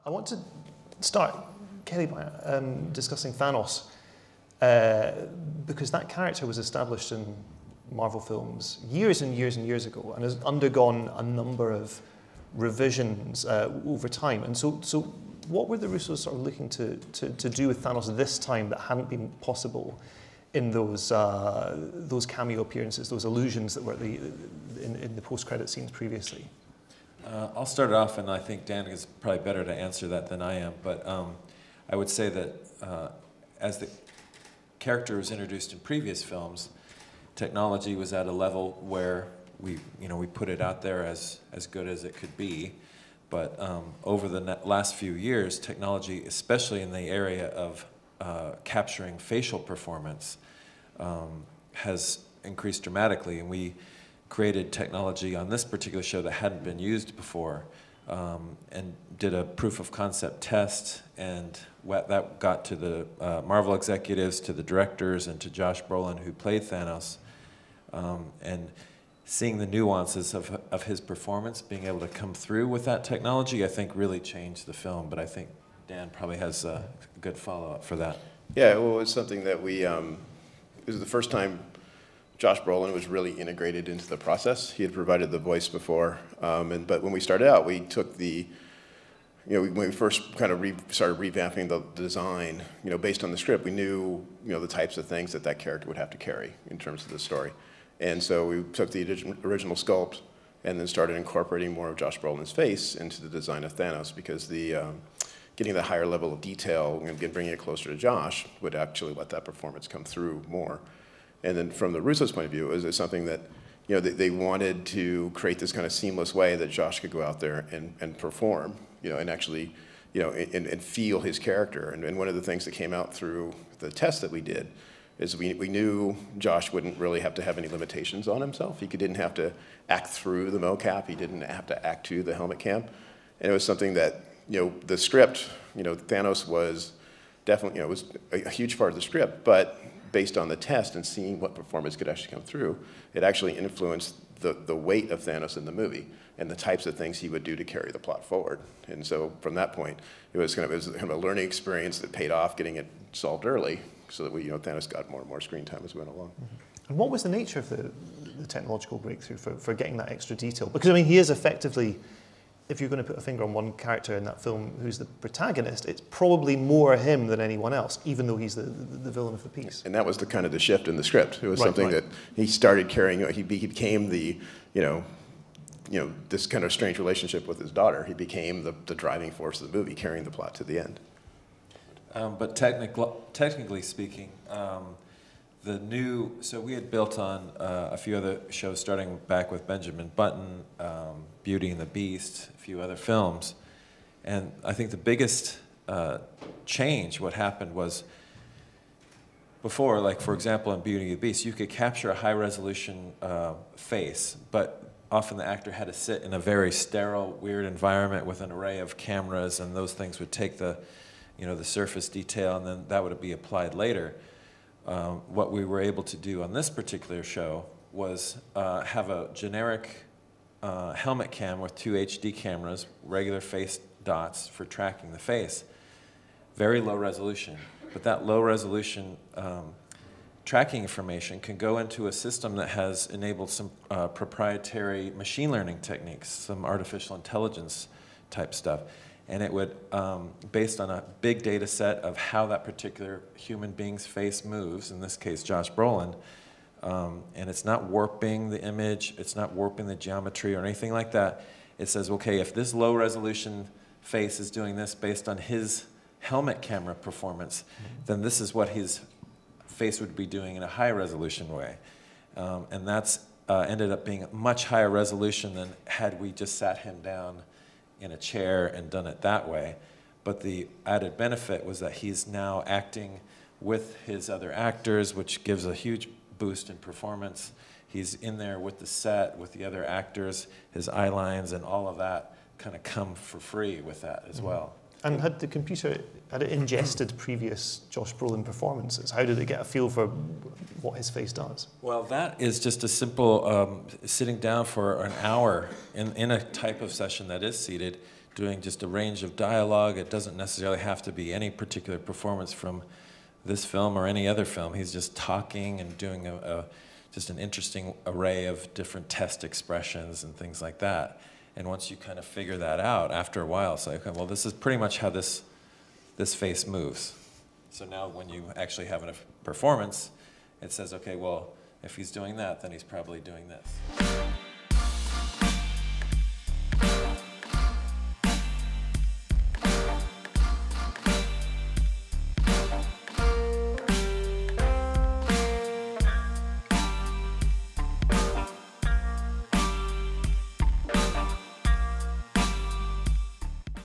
I want to start, Kelly, by discussing Thanos, because that character was established in Marvel films years and years and years ago, and has undergone a number of revisions over time. And so what were the Russos sort of looking to do with Thanos this time that hadn't been possible in those cameo appearances, those allusions that were in the post-credit scenes previously? I'll start it off, and I think Dan is probably better to answer that than I am. But I would say that as the character was introduced in previous films, technology was at a level where we put it out there as good as it could be. But over the last few years, technology, especially in the area of capturing facial performance, has increased dramatically, and we created technology on this particular show that hadn't been used before, and did a proof of concept test, and that got to the Marvel executives, to the directors, and to Josh Brolin, who played Thanos, and seeing the nuances of his performance, being able to come through with that technology, I think really changed the film. But I think Dan probably has a good follow-up for that. Yeah, well, it's something that it was the first time Josh Brolin was really integrated into the process. He had provided the voice before, but when we started out, we took when we first kind of started revamping the design, based on the script, we knew, the types of things that character would have to carry in terms of the story. And so we took the original sculpt and then started incorporating more of Josh Brolin's face into the design of Thanos, because getting the higher level of detail and bringing it closer to Josh would actually let that performance come through more. And then from the Russos' point of view, it was something that they wanted to create this kind of seamless way that Josh could go out there and perform, and actually, and feel his character. And one of the things that came out through the test that we did is we knew Josh wouldn't really have to have any limitations on himself. He didn't have to act through the mocap. He didn't have to act to the helmet cam. And it was something that, the script, Thanos was definitely, was a huge part of the script, but based on the test and seeing what performance could actually come through, it actually influenced the weight of Thanos in the movie and the types of things he would do to carry the plot forward. And so from that point, it was kind of a learning experience that paid off, getting it solved early, so that Thanos got more and more screen time as we went along. Mm-hmm. And what was the nature of the technological breakthrough for getting that extra detail? Because, I mean, he is effectively, if you're going to put a finger on one character in that film who's the protagonist, it's probably more him than anyone else, even though he's the villain of the piece. And that was the shift in the script. It was something that he started carrying. He became the, this kind of strange relationship with his daughter. He became the driving force of the movie, carrying the plot to the end. But technically speaking, so we had built on a few other shows, starting back with Benjamin Button, Beauty and the Beast, a few other films. And I think the biggest change, what happened was, before, like for example in Beauty and the Beast, you could capture a high-resolution face, but often the actor had to sit in a very sterile, weird environment with an array of cameras, and those things would take the surface detail, and then that would be applied later. What we were able to do on this particular show was have a generic helmet cam with 2 HD cameras, regular face dots for tracking the face. Very low resolution, but that low resolution tracking information can go into a system that has enabled some proprietary machine learning techniques, some artificial intelligence type stuff. And it would, based on a big data set of how that particular human being's face moves, in this case Josh Brolin, and it's not warping the image, it's not warping the geometry or anything like that. It says, okay, if this low resolution face is doing this based on his helmet camera performance, then this is what his face would be doing in a high resolution way. And that's ended up being a much higher resolution than had we just sat him down in a chair and done it that way. But the added benefit was that he's now acting with his other actors, which gives a huge boost in performance. He's in there with the set, with the other actors, his eye lines and all of that kind of come for free with that as well. And had the computer, had it ingested previous Josh Brolin performances? How did it get a feel for what his face does? Well, that is just a simple sitting down for an hour in a type of session that is seated doing just a range of dialogue. It doesn't necessarily have to be any particular performance from this film or any other film. He's just talking and doing just an interesting array of different test expressions and things like that. And once you kind of figure that out, after a while, it's like, okay, well, this is pretty much how this face moves. So now when you actually have a performance, it says, okay, well, if he's doing that, then he's probably doing this.